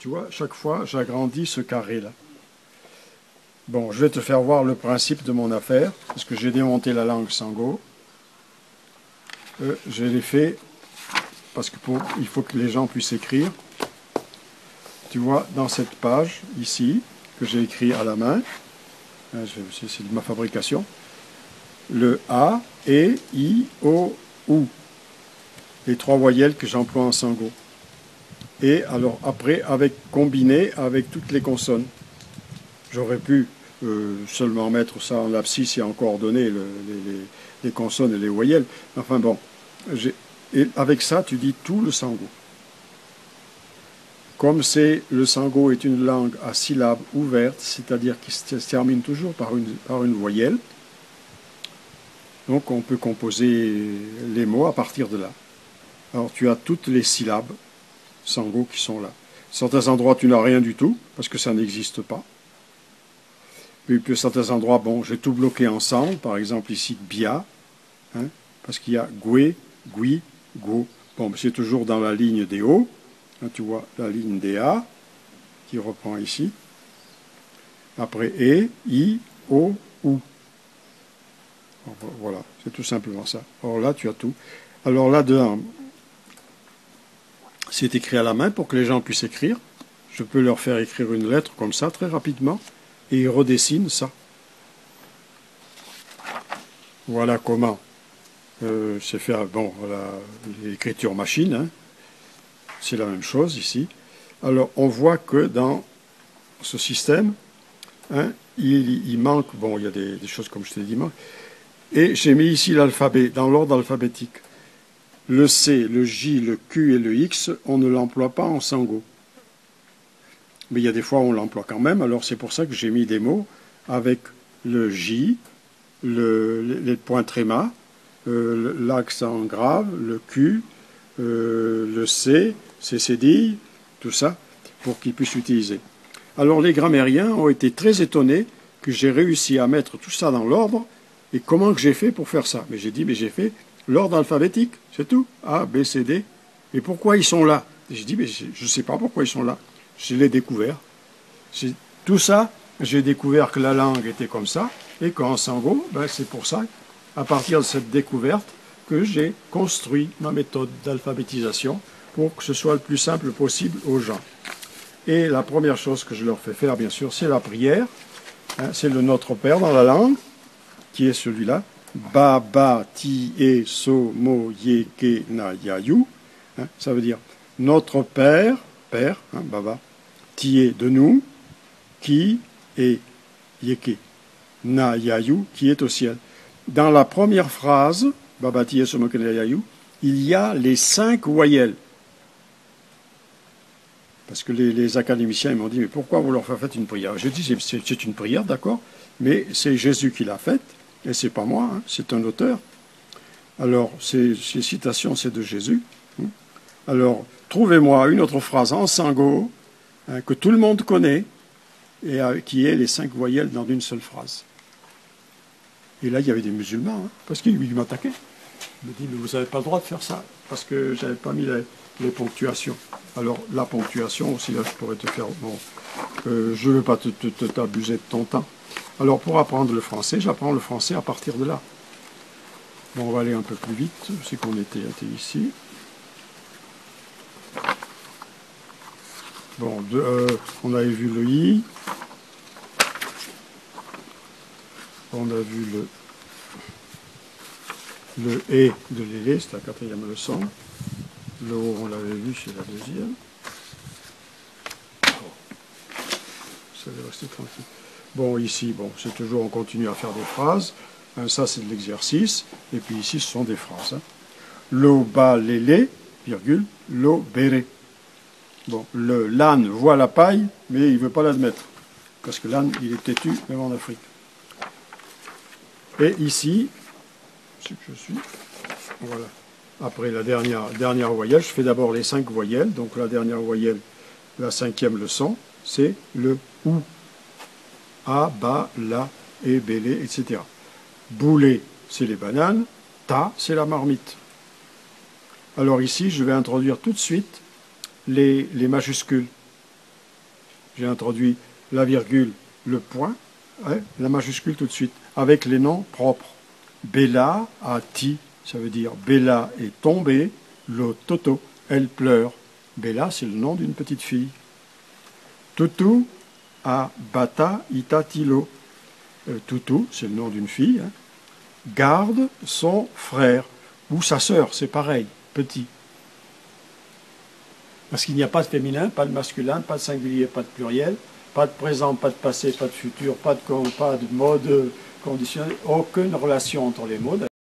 Tu vois, chaque fois, j'agrandis ce carré-là. Bon, je vais te faire voir le principe de mon affaire, parce que j'ai démonté la langue Sango. Je l'ai fait parce que il faut que les gens puissent écrire. Tu vois, dans cette page, ici, que j'ai écrit à la main, c'est de ma fabrication, le A, E, I, O, U. Les trois voyelles que j'emploie en Sango. Et alors après, combiné avec toutes les consonnes. J'aurais pu seulement mettre ça en abscisse et en coordonnées, les consonnes et les voyelles. Enfin bon, et avec ça, tu dis tout le sango. Comme le sango est une langue à syllabes ouvertes, c'est-à-dire qui se termine toujours par une voyelle, donc on peut composer les mots à partir de là. Alors tu as toutes les syllabes sango qui sont là. Certains endroits, tu n'as rien du tout, parce que ça n'existe pas. Puis à certains endroits, bon, j'ai tout bloqué ensemble, par exemple ici, bia, hein, parce qu'il y a gwe, gui, go. Bon, c'est toujours dans la ligne des O, hein, tu vois, la ligne des A, qui reprend ici. Après E, I, O, U. Voilà, c'est tout simplement ça. Alors là, tu as tout. Alors là-dedans, c'est écrit à la main pour que les gens puissent écrire. Je peux leur faire écrire une lettre comme ça, très rapidement, et ils redessinent ça. Voilà comment c'est fait. Bon, l'écriture machine, hein, c'est la même chose ici. Alors, on voit que dans ce système, hein, il manque, bon, il y a des choses comme je t'ai dit, et j'ai mis ici l'alphabet, dans l'ordre alphabétique. Le C, le J, le Q et le X, on ne l'emploie pas en sango. Mais il y a des fois où on l'emploie quand même, alors c'est pour ça que j'ai mis des mots avec le J, les points tréma, l'accent grave, le Q, le C, cédille, tout ça, pour qu'ils puissent l'utiliser. Alors les grammairiens ont été très étonnés que j'ai réussi à mettre tout ça dans l'ordre, et comment que j'ai fait pour faire ça? Mais j'ai dit, mais j'ai fait l'ordre alphabétique, c'est tout, A, B, C, D. Et pourquoi ils sont là? J'ai dit, mais je ne sais pas pourquoi ils sont là. Je l'ai découvert. Tout ça, j'ai découvert que la langue était comme ça, et qu'en sango, ben, c'est pour ça, à partir de cette découverte, que j'ai construit ma méthode d'alphabétisation pour que ce soit le plus simple possible aux gens. Et la première chose que je leur fais faire, bien sûr, c'est la prière. Hein, c'est le Notre Père dans la langue, qui est celui-là. Ba, ba, ti, e, so, mo, ye, ke, na, ya, yu. Hein, ça veut dire Notre Père, Père, hein, Baba, ti est de nous, qui est yeke, na, ya, yu, qui est au ciel. Dans la première phrase, Baba, ti est, so, mo, ke, na, ya, yu, il y a les 5 voyelles. Parce que les académiciens m'ont dit, mais pourquoi vous leur faites une prière? J'ai dit, c'est une prière, d'accord, mais c'est Jésus qui l'a faite, et c'est pas moi, hein, c'est un auteur. Alors, ces citations, c'est de Jésus. Alors, trouvez-moi une autre phrase en sango, hein, que tout le monde connaît, et qui est les 5 voyelles dans une seule phrase. Et là, il y avait des musulmans, hein, parce qu'ils m'attaquaient. Ils me disent, mais vous n'avez pas le droit de faire ça, parce que je n'avais pas mis les ponctuations. Alors, la ponctuation aussi, là, je pourrais te faire... Bon, je ne veux pas t'abuser de ton temps. Alors, pour apprendre le français, j'apprends le français à partir de là. Bon, on va aller un peu plus vite. C'est qu'on était ici. Bon, on avait vu le I. On a vu le E de l'élé, c'est la 4e leçon. Le O, on l'avait vu, c'est la 2e. Bon, ça va rester tranquille. Bon, ici, bon, c'est toujours, on continue à faire des phrases. Ça, c'est de l'exercice. Et puis ici, ce sont des phrases. Hein. Lo, ba, lélé, virgule, lo, béré. Bon, l'âne voit la paille, mais il ne veut pas l'admettre. Parce que l'âne, il est têtu, même en Afrique. Et ici, c'est que je suis, voilà. Après la dernière voyelle, je fais d'abord les 5 voyelles. Donc la dernière voyelle, la 5e leçon, c'est le OU. A, ba, la, et, bélé, etc. Boulé, c'est les bananes. Ta, c'est la marmite. Alors ici, je vais introduire tout de suite les majuscules. J'ai introduit la virgule, le point, hein, la majuscule tout de suite, avec les noms propres. Bella a ti, ça veut dire Bella est tombée, lo toto, elle pleure. Bella, c'est le nom d'une petite fille. Tutu a bata itatilo. Tutu, c'est le nom d'une fille, hein, garde son frère, ou sa sœur, c'est pareil, petit. Parce qu'il n'y a pas de féminin, pas de masculin, pas de singulier, pas de pluriel, pas de présent, pas de passé, pas de futur, pas de mode conditionnel, aucune relation entre les mots.